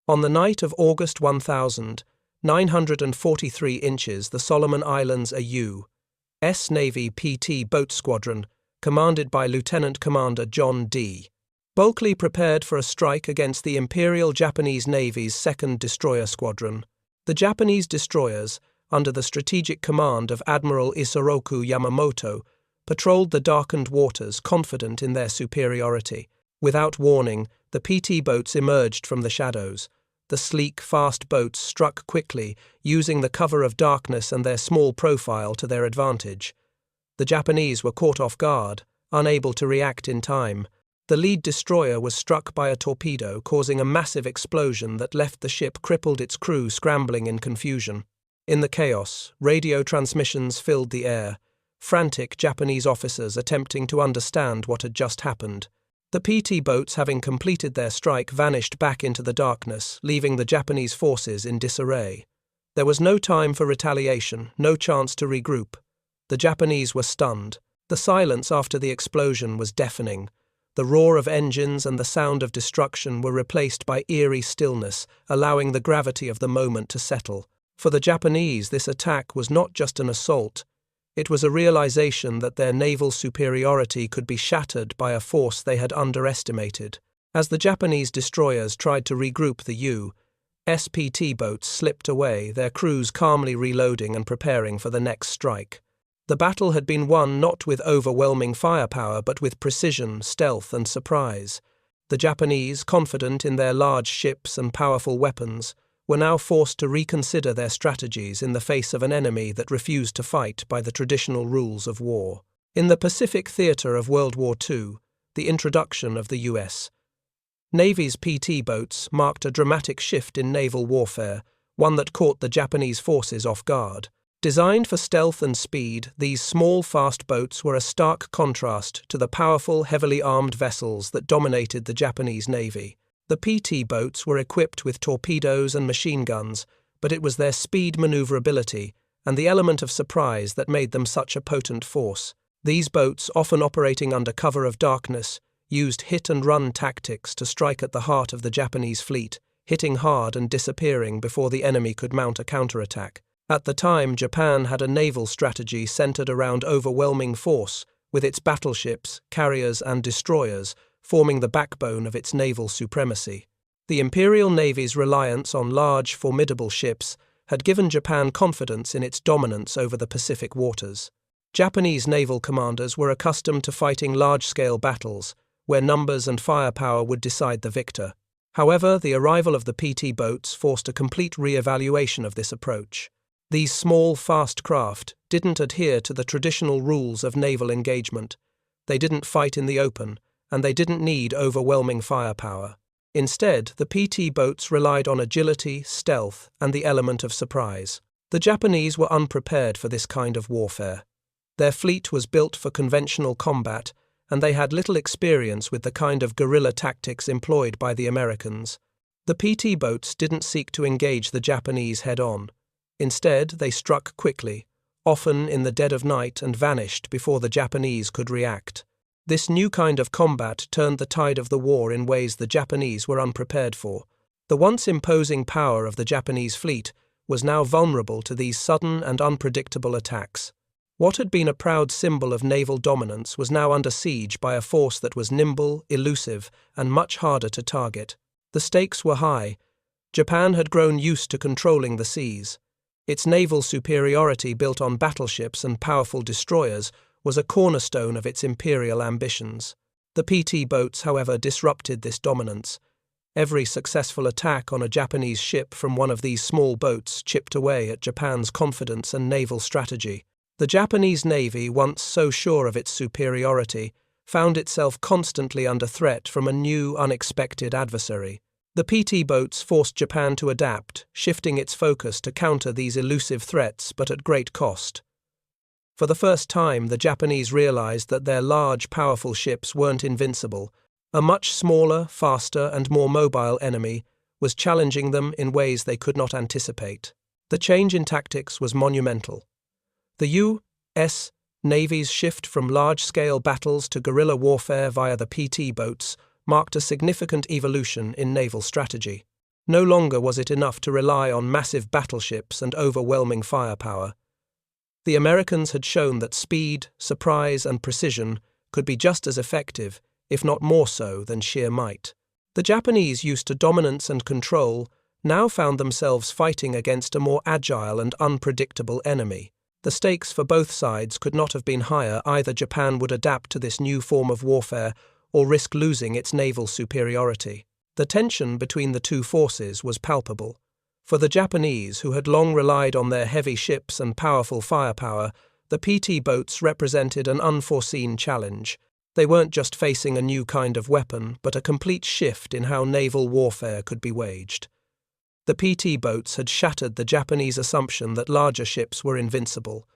On the night of August 1943 inches, the Solomon Islands, a U.S. Navy PT boat squadron, commanded by Lieutenant Commander John D. Bulkley, prepared for a strike against the Imperial Japanese Navy's 2nd Destroyer Squadron. The Japanese destroyers, under the strategic command of Admiral Isoroku Yamamoto, patrolled the darkened waters, confident in their superiority. Without warning, the PT boats emerged from the shadows. The sleek, fast boats struck quickly, using the cover of darkness and their small profile to their advantage. The Japanese were caught off guard, unable to react in time. The lead destroyer was struck by a torpedo, causing a massive explosion that left the ship crippled, its crew scrambling in confusion. In the chaos, radio transmissions filled the air, frantic Japanese officers attempting to understand what had just happened. The PT boats, having completed their strike, vanished back into the darkness, leaving the Japanese forces in disarray. There was no time for retaliation, no chance to regroup. The Japanese were stunned. The silence after the explosion was deafening. The roar of engines and the sound of destruction were replaced by eerie stillness, allowing the gravity of the moment to settle. For the Japanese, this attack was not just an assault. It was a realization that their naval superiority could be shattered by a force they had underestimated. As the Japanese destroyers tried to regroup, the U.S. PT boats slipped away, their crews calmly reloading and preparing for the next strike. The battle had been won not with overwhelming firepower, but with precision, stealth, and surprise. The Japanese, confident in their large ships and powerful weapons, were now forced to reconsider their strategies in the face of an enemy that refused to fight by the traditional rules of war. In the Pacific theater of World War II, the introduction of the U.S. Navy's PT boats marked a dramatic shift in naval warfare, one that caught the Japanese forces off guard. Designed for stealth and speed, these small, fast boats were a stark contrast to the powerful, heavily armed vessels that dominated the Japanese Navy. The PT boats were equipped with torpedoes and machine guns, but it was their speed, maneuverability, and the element of surprise that made them such a potent force. These boats, often operating under cover of darkness, used hit-and-run tactics to strike at the heart of the Japanese fleet, hitting hard and disappearing before the enemy could mount a counterattack. At the time, Japan had a naval strategy centered around overwhelming force, with its battleships, carriers, and destroyers forming the backbone of its naval supremacy. The Imperial Navy's reliance on large, formidable ships had given Japan confidence in its dominance over the Pacific waters. Japanese naval commanders were accustomed to fighting large-scale battles, where numbers and firepower would decide the victor. However, the arrival of the PT boats forced a complete re-evaluation of this approach. These small, fast craft didn't adhere to the traditional rules of naval engagement. They didn't fight in the open, and they didn't need overwhelming firepower. Instead, the PT boats relied on agility, stealth, and the element of surprise. The Japanese were unprepared for this kind of warfare. Their fleet was built for conventional combat, and they had little experience with the kind of guerrilla tactics employed by the Americans. The PT boats didn't seek to engage the Japanese head-on. Instead, they struck quickly, often in the dead of night, and vanished before the Japanese could react. This new kind of combat turned the tide of the war in ways the Japanese were unprepared for. The once imposing power of the Japanese fleet was now vulnerable to these sudden and unpredictable attacks. What had been a proud symbol of naval dominance was now under siege by a force that was nimble, elusive, and much harder to target. The stakes were high. Japan had grown used to controlling the seas. Its naval superiority, built on battleships and powerful destroyers, was a cornerstone of its imperial ambitions. The PT boats, however, disrupted this dominance. Every successful attack on a Japanese ship from one of these small boats chipped away at Japan's confidence and naval strategy. The Japanese Navy, once so sure of its superiority, found itself constantly under threat from a new, unexpected adversary. The PT boats forced Japan to adapt, shifting its focus to counter these elusive threats, but at great cost. For the first time, the Japanese realized that their large, powerful ships weren't invincible. A much smaller, faster, and more mobile enemy was challenging them in ways they could not anticipate. The change in tactics was monumental. The U.S. Navy's shift from large-scale battles to guerrilla warfare via the PT boats marked a significant evolution in naval strategy. No longer was it enough to rely on massive battleships and overwhelming firepower. The Americans had shown that speed, surprise, and precision could be just as effective, if not more so, than sheer might. The Japanese, used to dominance and control, now found themselves fighting against a more agile and unpredictable enemy. The stakes for both sides could not have been higher. Either Japan would adapt to this new form of warfare or risk losing its naval superiority. The tension between the two forces was palpable. For the Japanese, who had long relied on their heavy ships and powerful firepower, the PT boats represented an unforeseen challenge. They weren't just facing a new kind of weapon, but a complete shift in how naval warfare could be waged. The PT boats had shattered the Japanese assumption that larger ships were invincible.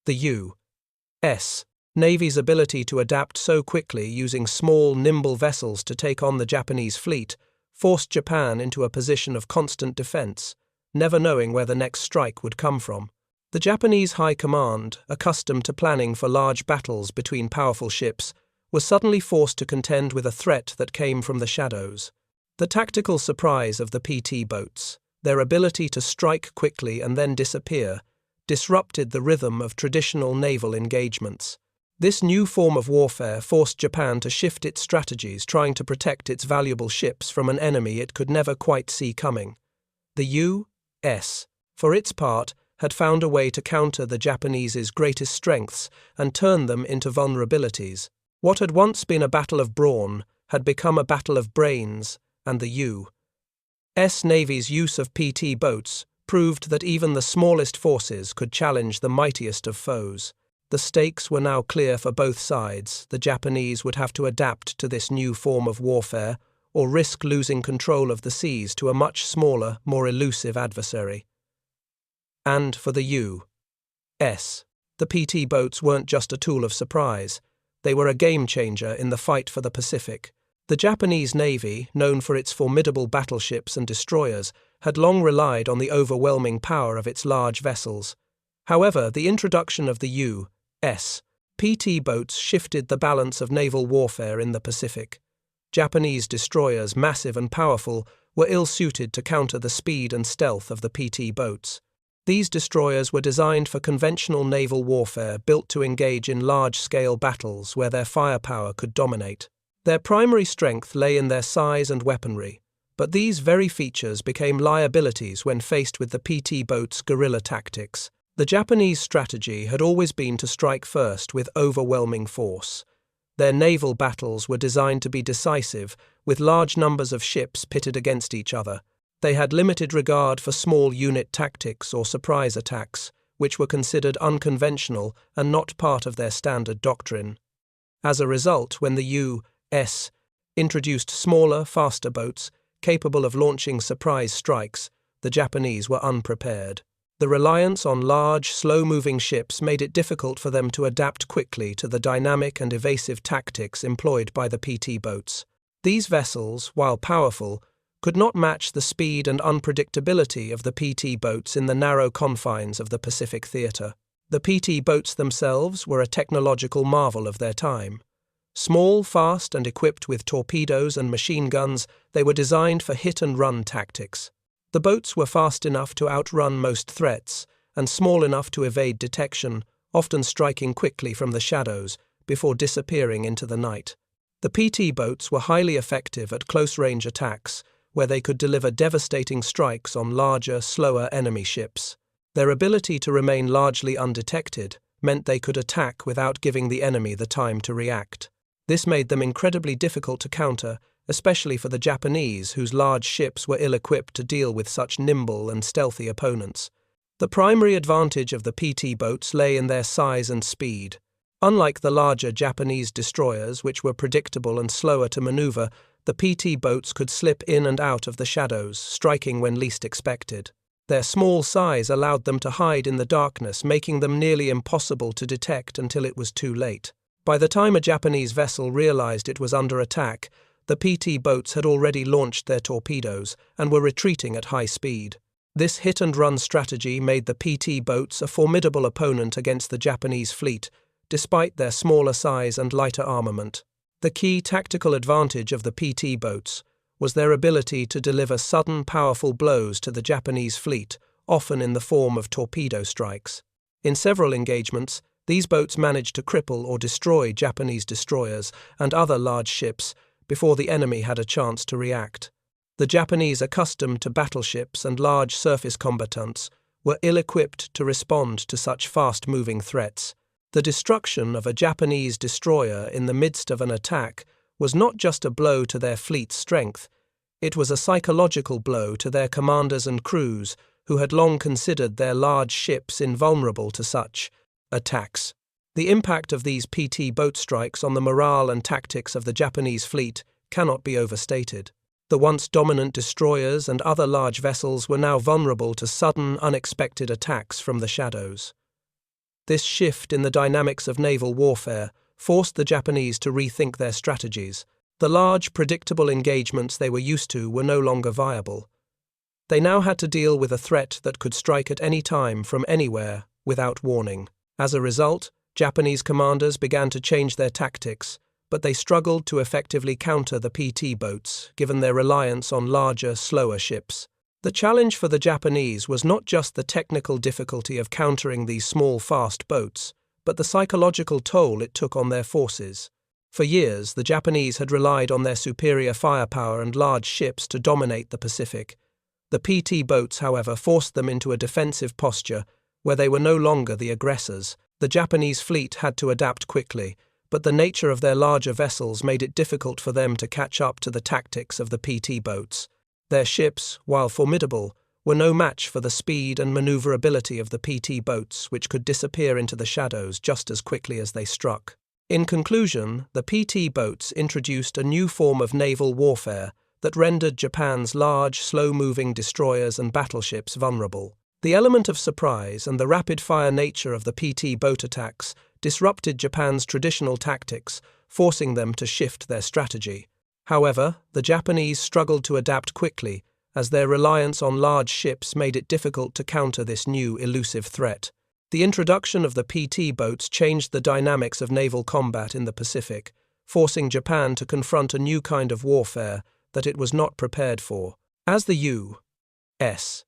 The U.S. Navy's ability to adapt so quickly, using small, nimble vessels to take on the Japanese fleet, forced Japan into a position of constant defense, never knowing where the next strike would come from. The Japanese High Command, accustomed to planning for large battles between powerful ships, was suddenly forced to contend with a threat that came from the shadows. The tactical surprise of the PT boats, their ability to strike quickly and then disappear, disrupted the rhythm of traditional naval engagements. This new form of warfare forced Japan to shift its strategies, trying to protect its valuable ships from an enemy it could never quite see coming. The U.S., for its part, had found a way to counter the Japanese's greatest strengths and turn them into vulnerabilities. What had once been a battle of brawn had become a battle of brains, and the U.S. Navy's use of PT boats proved that even the smallest forces could challenge the mightiest of foes. The stakes were now clear for both sides. The Japanese would have to adapt to this new form of warfare or risk losing control of the seas to a much smaller, more elusive adversary. And for the U.S., the PT boats weren't just a tool of surprise. They were a game-changer in the fight for the Pacific. The Japanese Navy, known for its formidable battleships and destroyers, had long relied on the overwhelming power of its large vessels. However, the introduction of the U.S. PT boats shifted the balance of naval warfare in the Pacific. Japanese destroyers, massive and powerful, were ill-suited to counter the speed and stealth of the PT boats. These destroyers were designed for conventional naval warfare, built to engage in large-scale battles where their firepower could dominate. Their primary strength lay in their size and weaponry, but these very features became liabilities when faced with the PT boats' guerrilla tactics. The Japanese strategy had always been to strike first with overwhelming force. Their naval battles were designed to be decisive, with large numbers of ships pitted against each other. They had limited regard for small unit tactics or surprise attacks, which were considered unconventional and not part of their standard doctrine. As a result, when the U.S. introduced smaller, faster boats capable of launching surprise strikes, the Japanese were unprepared. The reliance on large, slow-moving ships made it difficult for them to adapt quickly to the dynamic and evasive tactics employed by the PT boats. These vessels, while powerful, could not match the speed and unpredictability of the PT boats in the narrow confines of the Pacific theater. The PT boats themselves were a technological marvel of their time. Small, fast, and equipped with torpedoes and machine guns, they were designed for hit-and-run tactics. The boats were fast enough to outrun most threats, and small enough to evade detection, often striking quickly from the shadows before disappearing into the night. The PT boats were highly effective at close-range attacks, where they could deliver devastating strikes on larger, slower enemy ships. Their ability to remain largely undetected meant they could attack without giving the enemy the time to react. This made them incredibly difficult to counter, especially for the Japanese, whose large ships were ill-equipped to deal with such nimble and stealthy opponents. The primary advantage of the PT boats lay in their size and speed. Unlike the larger Japanese destroyers, which were predictable and slower to maneuver, the PT boats could slip in and out of the shadows, striking when least expected. Their small size allowed them to hide in the darkness, making them nearly impossible to detect until it was too late. By the time a Japanese vessel realized it was under attack, the PT boats had already launched their torpedoes and were retreating at high speed. This hit-and-run strategy made the PT boats a formidable opponent against the Japanese fleet, despite their smaller size and lighter armament. The key tactical advantage of the PT boats was their ability to deliver sudden, powerful blows to the Japanese fleet, often in the form of torpedo strikes. In several engagements, these boats managed to cripple or destroy Japanese destroyers and other large ships before the enemy had a chance to react. The Japanese, accustomed to battleships and large surface combatants, were ill-equipped to respond to such fast-moving threats. The destruction of a Japanese destroyer in the midst of an attack was not just a blow to their fleet's strength, it was a psychological blow to their commanders and crews who had long considered their large ships invulnerable to such attacks. The impact of these PT boat strikes on the morale and tactics of the Japanese fleet cannot be overstated. The once dominant destroyers and other large vessels were now vulnerable to sudden, unexpected attacks from the shadows. This shift in the dynamics of naval warfare forced the Japanese to rethink their strategies. The large, predictable engagements they were used to were no longer viable. They now had to deal with a threat that could strike at any time from anywhere without warning. As a result, Japanese commanders began to change their tactics, but they struggled to effectively counter the PT boats, given their reliance on larger, slower ships. The challenge for the Japanese was not just the technical difficulty of countering these small, fast boats, but the psychological toll it took on their forces. For years, the Japanese had relied on their superior firepower and large ships to dominate the Pacific. The PT boats, however, forced them into a defensive posture where they were no longer the aggressors. The Japanese fleet had to adapt quickly, but the nature of their larger vessels made it difficult for them to catch up to the tactics of the PT boats. Their ships, while formidable, were no match for the speed and maneuverability of the PT boats, which could disappear into the shadows just as quickly as they struck. In conclusion, the PT boats introduced a new form of naval warfare that rendered Japan's large, slow-moving destroyers and battleships vulnerable. The element of surprise and the rapid-fire nature of the PT boat attacks disrupted Japan's traditional tactics, forcing them to shift their strategy. However, the Japanese struggled to adapt quickly, as their reliance on large ships made it difficult to counter this new, elusive threat. The introduction of the PT boats changed the dynamics of naval combat in the Pacific, forcing Japan to confront a new kind of warfare that it was not prepared for. As the U.S.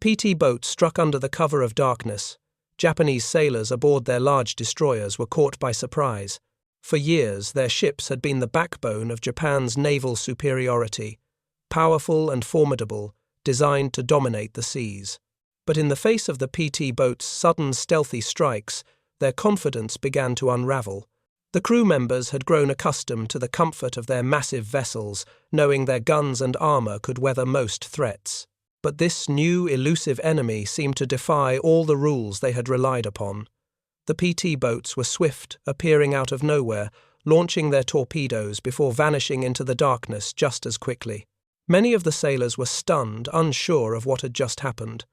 PT boats struck under the cover of darkness, Japanese sailors aboard their large destroyers were caught by surprise. For years, their ships had been the backbone of Japan's naval superiority, powerful and formidable, designed to dominate the seas. But in the face of the PT boats' sudden stealthy strikes, their confidence began to unravel. The crew members had grown accustomed to the comfort of their massive vessels, knowing their guns and armor could weather most threats. But this new, elusive enemy seemed to defy all the rules they had relied upon. The PT boats were swift, appearing out of nowhere, launching their torpedoes before vanishing into the darkness just as quickly. Many of the sailors were stunned, unsure of what had just happened.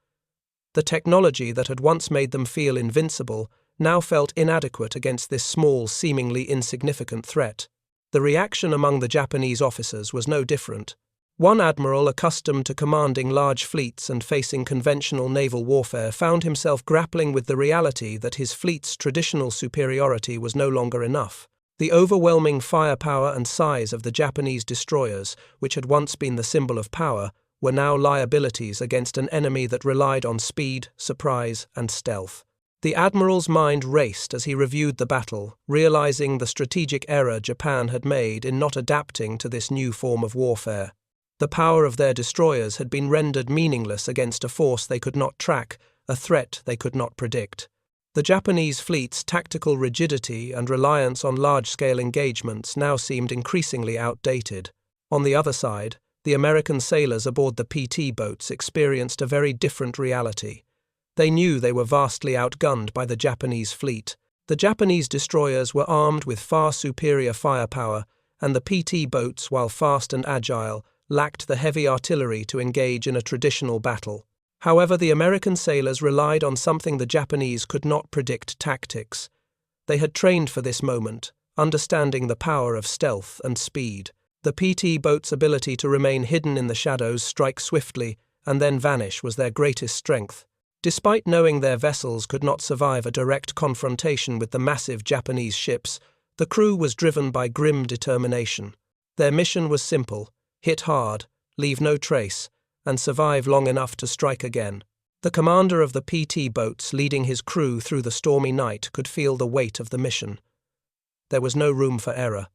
The technology that had once made them feel invincible now felt inadequate against this small, seemingly insignificant threat. The reaction among the Japanese officers was no different. One admiral accustomed to commanding large fleets and facing conventional naval warfare found himself grappling with the reality that his fleet's traditional superiority was no longer enough. The overwhelming firepower and size of the Japanese destroyers, which had once been the symbol of power, were now liabilities against an enemy that relied on speed, surprise, and stealth. The admiral's mind raced as he reviewed the battle, realizing the strategic error Japan had made in not adapting to this new form of warfare. The power of their destroyers had been rendered meaningless against a force they could not track, a threat they could not predict. The Japanese fleet's tactical rigidity and reliance on large-scale engagements now seemed increasingly outdated. On the other side, the American sailors aboard the PT boats experienced a very different reality. They knew they were vastly outgunned by the Japanese fleet. The Japanese destroyers were armed with far superior firepower, and the PT boats, while fast and agile, lacked the heavy artillery to engage in a traditional battle. However, the American sailors relied on something the Japanese could not predict: tactics. They had trained for this moment, understanding the power of stealth and speed. The PT boats' ability to remain hidden in the shadows, strike swiftly, and then vanish was their greatest strength. Despite knowing their vessels could not survive a direct confrontation with the massive Japanese ships, the crew was driven by grim determination. Their mission was simple: hit hard, leave no trace, and survive long enough to strike again. The commander of the PT boats leading his crew through the stormy night could feel the weight of the mission. There was no room for error.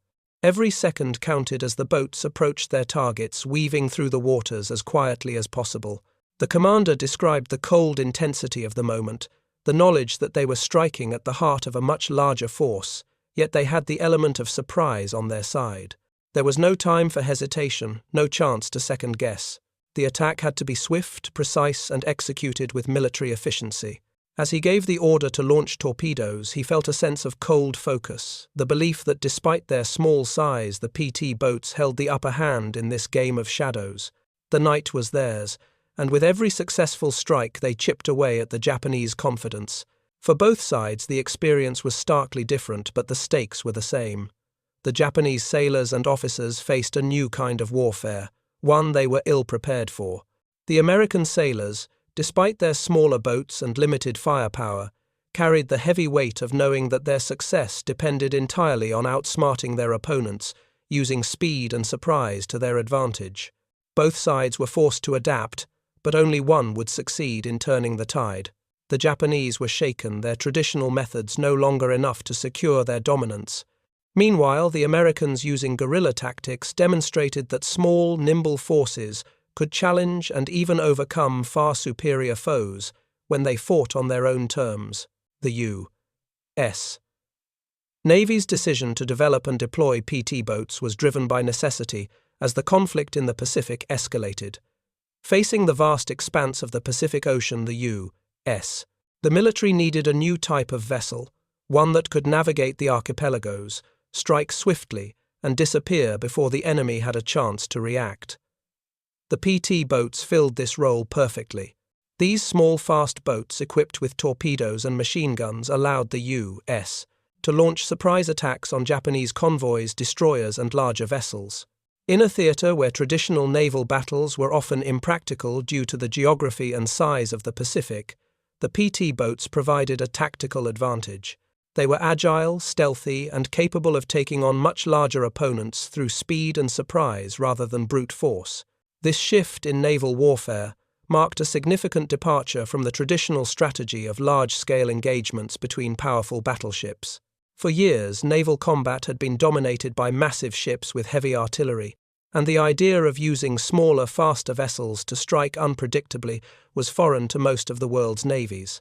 Every second counted as the boats approached their targets, weaving through the waters as quietly as possible. The commander described the cold intensity of the moment, the knowledge that they were striking at the heart of a much larger force, yet they had the element of surprise on their side. There was no time for hesitation, no chance to second guess. The attack had to be swift, precise, and executed with military efficiency. As he gave the order to launch torpedoes, he felt a sense of cold focus, the belief that despite their small size, the PT boats held the upper hand in this game of shadows. The night was theirs, and with every successful strike they chipped away at the Japanese confidence. For both sides, the experience was starkly different, but the stakes were the same. The Japanese sailors and officers faced a new kind of warfare, one they were ill prepared for. The American sailors, despite their smaller boats and limited firepower, carried the heavy weight of knowing that their success depended entirely on outsmarting their opponents, using speed and surprise to their advantage. Both sides were forced to adapt, but only one would succeed in turning the tide. The Japanese were shaken, their traditional methods no longer enough to secure their dominance. Meanwhile, the Americans, using guerrilla tactics, demonstrated that small, nimble forces could challenge and even overcome far superior foes when they fought on their own terms. The U.S. Navy's decision to develop and deploy PT boats was driven by necessity as the conflict in the Pacific escalated. Facing the vast expanse of the Pacific Ocean, the U.S. the military needed a new type of vessel, one that could navigate the archipelagos, strike swiftly, and disappear before the enemy had a chance to react. The PT boats filled this role perfectly. These small, fast boats equipped with torpedoes and machine guns allowed the U.S. to launch surprise attacks on Japanese convoys, destroyers, and larger vessels. In a theatre where traditional naval battles were often impractical due to the geography and size of the Pacific, the PT boats provided a tactical advantage. They were agile, stealthy, and capable of taking on much larger opponents through speed and surprise rather than brute force. This shift in naval warfare marked a significant departure from the traditional strategy of large-scale engagements between powerful battleships. For years, naval combat had been dominated by massive ships with heavy artillery, and the idea of using smaller, faster vessels to strike unpredictably was foreign to most of the world's navies.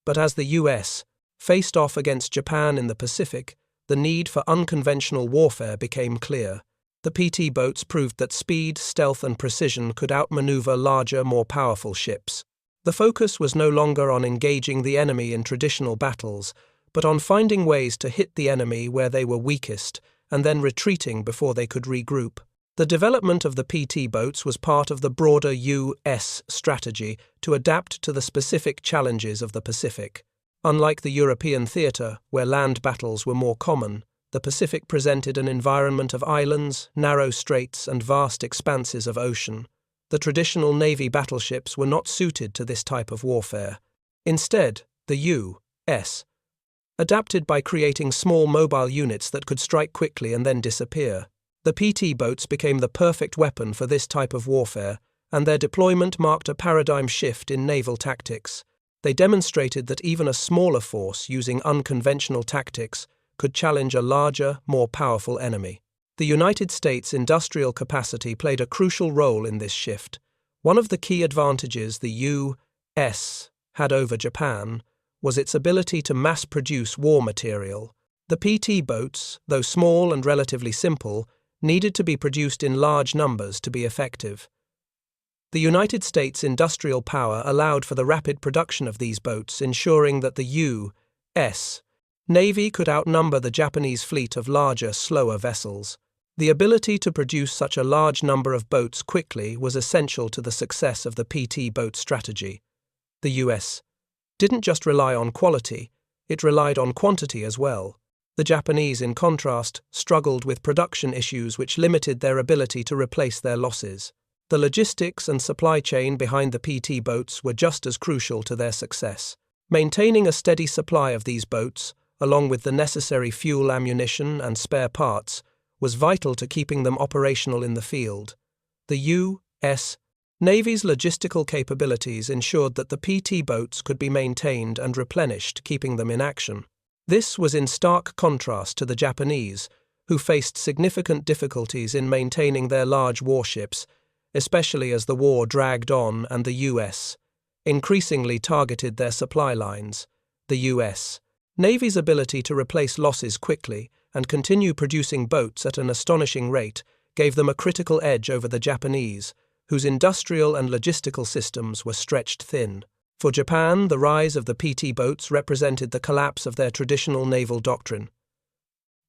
But as the US faced off against Japan in the Pacific, the need for unconventional warfare became clear. The PT boats proved that speed, stealth, and precision could outmaneuver larger, more powerful ships. The focus was no longer on engaging the enemy in traditional battles, but on finding ways to hit the enemy where they were weakest and then retreating before they could regroup. The development of the PT boats was part of the broader U.S. strategy to adapt to the specific challenges of the Pacific. Unlike the European theatre, where land battles were more common, the Pacific presented an environment of islands, narrow straits, and vast expanses of ocean. The traditional Navy battleships were not suited to this type of warfare. Instead, the U.S. adapted by creating small mobile units that could strike quickly and then disappear. The PT boats became the perfect weapon for this type of warfare, and their deployment marked a paradigm shift in naval tactics. They demonstrated that even a smaller force using unconventional tactics could challenge a larger, more powerful enemy. The United States' industrial capacity played a crucial role in this shift. One of the key advantages the U.S. had over Japan was its ability to mass-produce war material. The PT boats, though small and relatively simple, needed to be produced in large numbers to be effective. The United States' industrial power allowed for the rapid production of these boats, ensuring that the U.S. Navy could outnumber the Japanese fleet of larger, slower vessels. The ability to produce such a large number of boats quickly was essential to the success of the PT boat strategy. The U.S. didn't just rely on quality, it relied on quantity as well. The Japanese, in contrast, struggled with production issues which limited their ability to replace their losses. The logistics and supply chain behind the PT boats were just as crucial to their success. Maintaining a steady supply of these boats, along with the necessary fuel, ammunition, and spare parts, was vital to keeping them operational in the field. The U.S. Navy's logistical capabilities ensured that the PT boats could be maintained and replenished, keeping them in action. This was in stark contrast to the Japanese, who faced significant difficulties in maintaining their large warships, especially as the war dragged on and the U.S. increasingly targeted their supply lines. The U.S. Navy's ability to replace losses quickly and continue producing boats at an astonishing rate gave them a critical edge over the Japanese, whose industrial and logistical systems were stretched thin. For Japan, the rise of the PT boats represented the collapse of their traditional naval doctrine.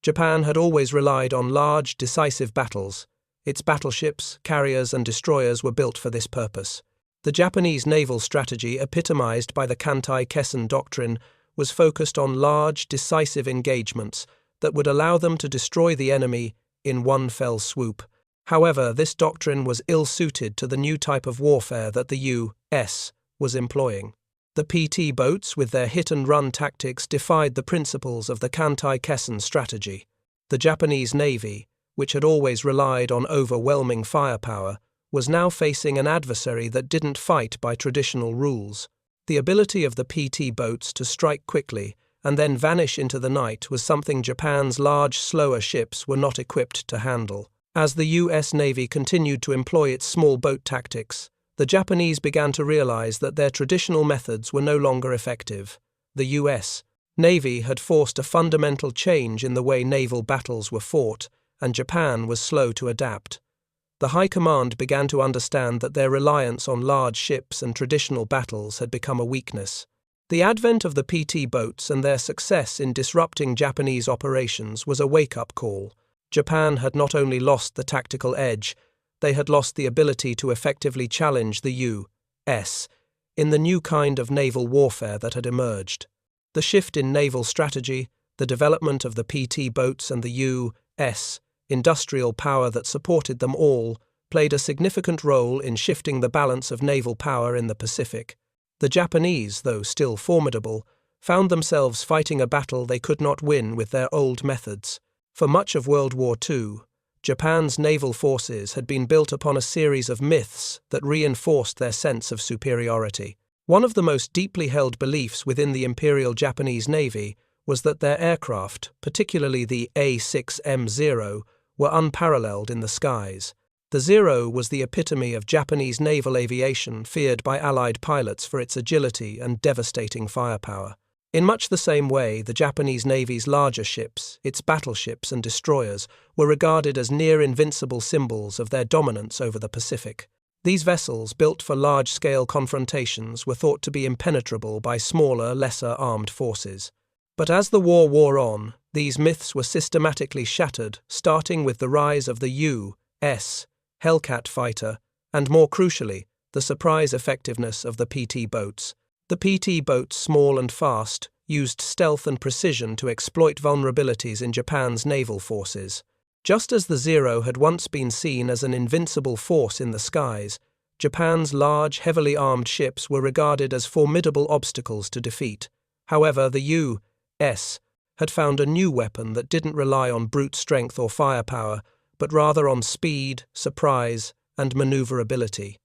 Japan had always relied on large, decisive battles. Its battleships, carriers, and destroyers were built for this purpose. The Japanese naval strategy, epitomized by the Kantai-Kessen doctrine, was focused on large, decisive engagements that would allow them to destroy the enemy in one fell swoop. However, this doctrine was ill-suited to the new type of warfare that the U.S. was employing. The PT boats, with their hit-and-run tactics, defied the principles of the Kantai-Kessen strategy. The Japanese Navy, which had always relied on overwhelming firepower, was now facing an adversary that didn't fight by traditional rules. The ability of the PT boats to strike quickly and then vanish into the night was something Japan's large, slower ships were not equipped to handle. As the U.S. Navy continued to employ its small boat tactics, the Japanese began to realize that their traditional methods were no longer effective. The U.S. Navy had forced a fundamental change in the way naval battles were fought, and Japan was slow to adapt. The High Command began to understand that their reliance on large ships and traditional battles had become a weakness. The advent of the PT boats and their success in disrupting Japanese operations was a wake-up call. Japan had not only lost the tactical edge, they had lost the ability to effectively challenge the U.S. in the new kind of naval warfare that had emerged. The shift in naval strategy, the development of the PT boats and the U.S. industrial power that supported them all, played a significant role in shifting the balance of naval power in the Pacific. The Japanese, though still formidable, found themselves fighting a battle they could not win with their old methods. For much of World War II, Japan's naval forces had been built upon a series of myths that reinforced their sense of superiority. One of the most deeply held beliefs within the Imperial Japanese Navy was that their aircraft, particularly the A6M0, were unparalleled in the skies. The Zero was the epitome of Japanese naval aviation, feared by Allied pilots for its agility and devastating firepower. In much the same way, the Japanese Navy's larger ships, its battleships and destroyers, were regarded as near-invincible symbols of their dominance over the Pacific. These vessels, built for large-scale confrontations, were thought to be impenetrable by smaller, lesser-armed forces. But as the war wore on, these myths were systematically shattered, starting with the rise of the U.S. Hellcat fighter, and more crucially, the surprise effectiveness of the PT boats. The PT boats, small and fast, used stealth and precision to exploit vulnerabilities in Japan's naval forces. Just as the Zero had once been seen as an invincible force in the skies, Japan's large, heavily armed ships were regarded as formidable obstacles to defeat. However, the U.S. had found a new weapon that didn't rely on brute strength or firepower, but rather on speed, surprise, and maneuverability.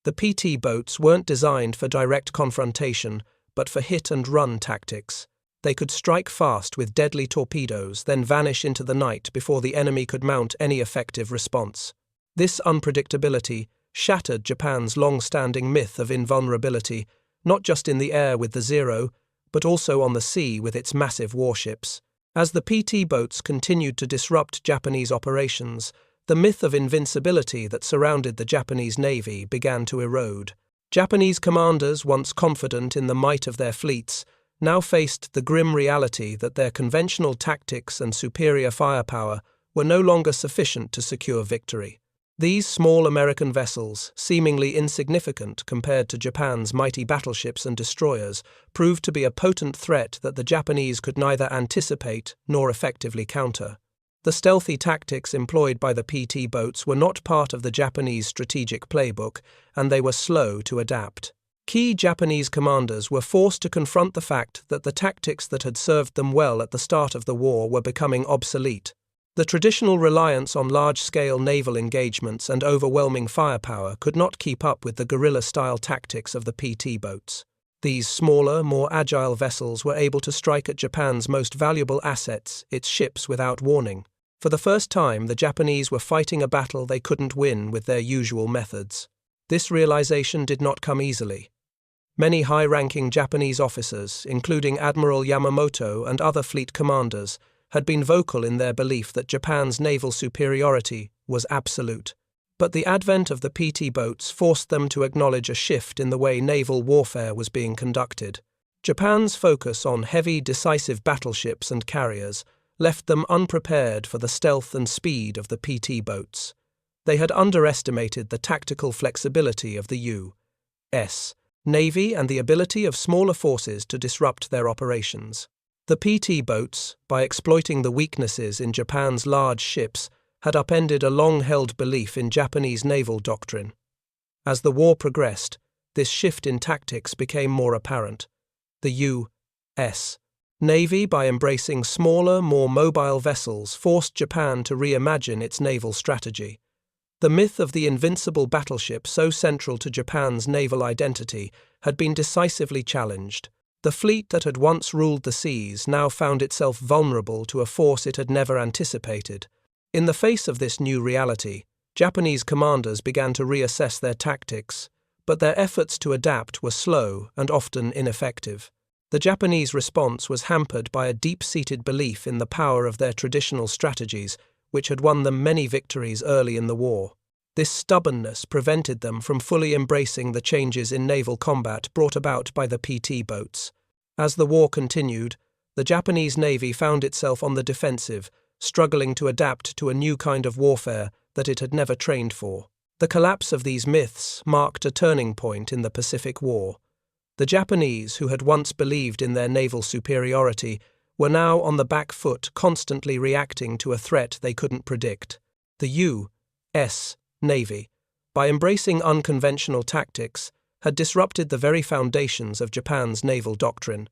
The PT boats weren't designed for direct confrontation, but for hit-and-run tactics. They could strike fast with deadly torpedoes, then vanish into the night before the enemy could mount any effective response. This unpredictability shattered Japan's long-standing myth of invulnerability, not just in the air with the Zero, but also on the sea with its massive warships. As the PT boats continued to disrupt Japanese operations, the myth of invincibility that surrounded the Japanese Navy began to erode. Japanese commanders, once confident in the might of their fleets, now faced the grim reality that their conventional tactics and superior firepower were no longer sufficient to secure victory. These small American vessels, seemingly insignificant compared to Japan's mighty battleships and destroyers, proved to be a potent threat that the Japanese could neither anticipate nor effectively counter. The stealthy tactics employed by the PT boats were not part of the Japanese strategic playbook, and they were slow to adapt. Key Japanese commanders were forced to confront the fact that the tactics that had served them well at the start of the war were becoming obsolete. The traditional reliance on large-scale naval engagements and overwhelming firepower could not keep up with the guerrilla-style tactics of the PT boats. These smaller, more agile vessels were able to strike at Japan's most valuable assets, its ships, without warning. For the first time, the Japanese were fighting a battle they couldn't win with their usual methods. This realization did not come easily. Many high-ranking Japanese officers, including Admiral Yamamoto and other fleet commanders, had been vocal in their belief that Japan's naval superiority was absolute. But the advent of the PT boats forced them to acknowledge a shift in the way naval warfare was being conducted. Japan's focus on heavy, decisive battleships and carriers left them unprepared for the stealth and speed of the PT boats. They had underestimated the tactical flexibility of the U.S. Navy and the ability of smaller forces to disrupt their operations. The PT boats, by exploiting the weaknesses in Japan's large ships, had upended a long-held belief in Japanese naval doctrine. As the war progressed, this shift in tactics became more apparent. The U.S. Navy, by embracing smaller, more mobile vessels, forced Japan to reimagine its naval strategy. The myth of the invincible battleship, so central to Japan's naval identity, had been decisively challenged. The fleet that had once ruled the seas now found itself vulnerable to a force it had never anticipated. In the face of this new reality, Japanese commanders began to reassess their tactics, but their efforts to adapt were slow and often ineffective. The Japanese response was hampered by a deep-seated belief in the power of their traditional strategies, which had won them many victories early in the war. This stubbornness prevented them from fully embracing the changes in naval combat brought about by the PT boats. As the war continued, the Japanese Navy found itself on the defensive, struggling to adapt to a new kind of warfare that it had never trained for. The collapse of these myths marked a turning point in the Pacific War. The Japanese, who had once believed in their naval superiority, were now on the back foot, constantly reacting to a threat they couldn't predict. The U.S. Navy, by embracing unconventional tactics, had disrupted the very foundations of Japan's naval doctrine.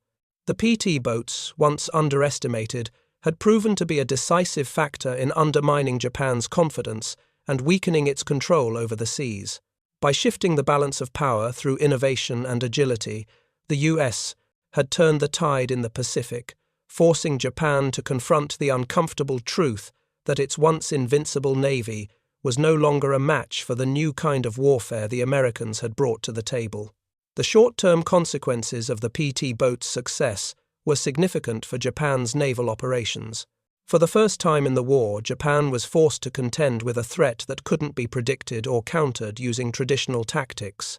The PT boats, once underestimated, had proven to be a decisive factor in undermining Japan's confidence and weakening its control over the seas. By shifting the balance of power through innovation and agility, the U.S. had turned the tide in the Pacific, forcing Japan to confront the uncomfortable truth that its once invincible navy was no longer a match for the new kind of warfare the Americans had brought to the table. The short-term consequences of the PT boats' success were significant for Japan's naval operations. For the first time in the war, Japan was forced to contend with a threat that couldn't be predicted or countered using traditional tactics.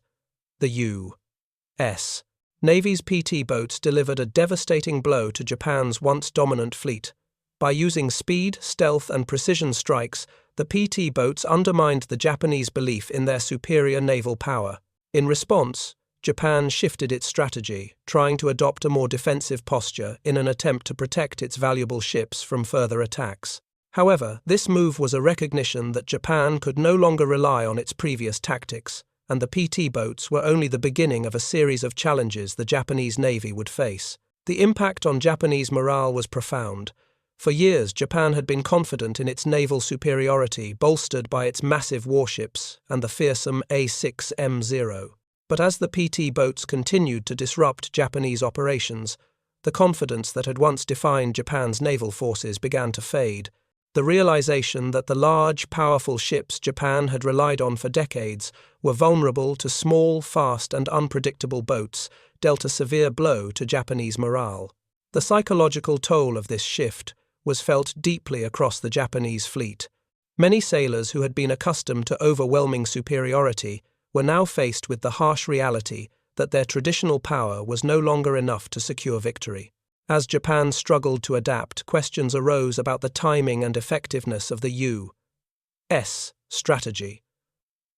The U.S. Navy's PT boats delivered a devastating blow to Japan's once dominant fleet. By using speed, stealth, and precision strikes, the PT boats undermined the Japanese belief in their superior naval power. In response, Japan shifted its strategy, trying to adopt a more defensive posture in an attempt to protect its valuable ships from further attacks. However, this move was a recognition that Japan could no longer rely on its previous tactics, and the PT boats were only the beginning of a series of challenges the Japanese Navy would face. The impact on Japanese morale was profound. For years, Japan had been confident in its naval superiority, bolstered by its massive warships and the fearsome A6M0. But as the PT boats continued to disrupt Japanese operations, the confidence that had once defined Japan's naval forces began to fade. The realization that the large, powerful ships Japan had relied on for decades were vulnerable to small, fast, and unpredictable boats dealt a severe blow to Japanese morale. The psychological toll of this shift was felt deeply across the Japanese fleet. Many sailors who had been accustomed to overwhelming superiority were now faced with the harsh reality that their traditional power was no longer enough to secure victory. As Japan struggled to adapt, questions arose about the timing and effectiveness of the U.S. strategy.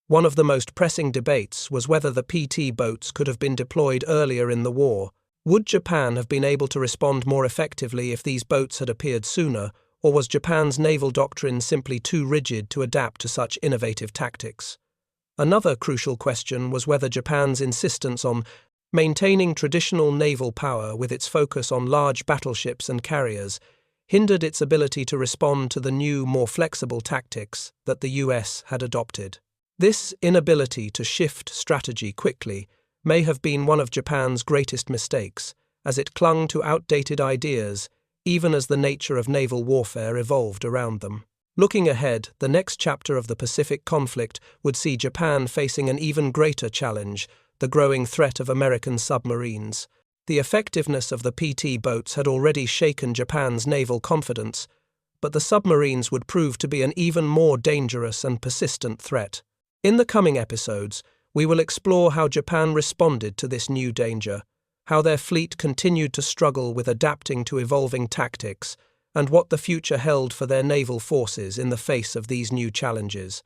One of the most pressing debates was whether the PT boats could have been deployed earlier in the war. Would Japan have been able to respond more effectively if these boats had appeared sooner, or was Japan's naval doctrine simply too rigid to adapt to such innovative tactics? Another crucial question was whether Japan's insistence on maintaining traditional naval power with its focus on large battleships and carriers hindered its ability to respond to the new, more flexible tactics that the US had adopted. This inability to shift strategy quickly may have been one of Japan's greatest mistakes, as it clung to outdated ideas even as the nature of naval warfare evolved around them. Looking ahead, the next chapter of the Pacific conflict would see Japan facing an even greater challenge, the growing threat of American submarines. The effectiveness of the PT boats had already shaken Japan's naval confidence, but the submarines would prove to be an even more dangerous and persistent threat. In the coming episodes, we will explore how Japan responded to this new danger, how their fleet continued to struggle with adapting to evolving tactics, and what the future held for their naval forces in the face of these new challenges.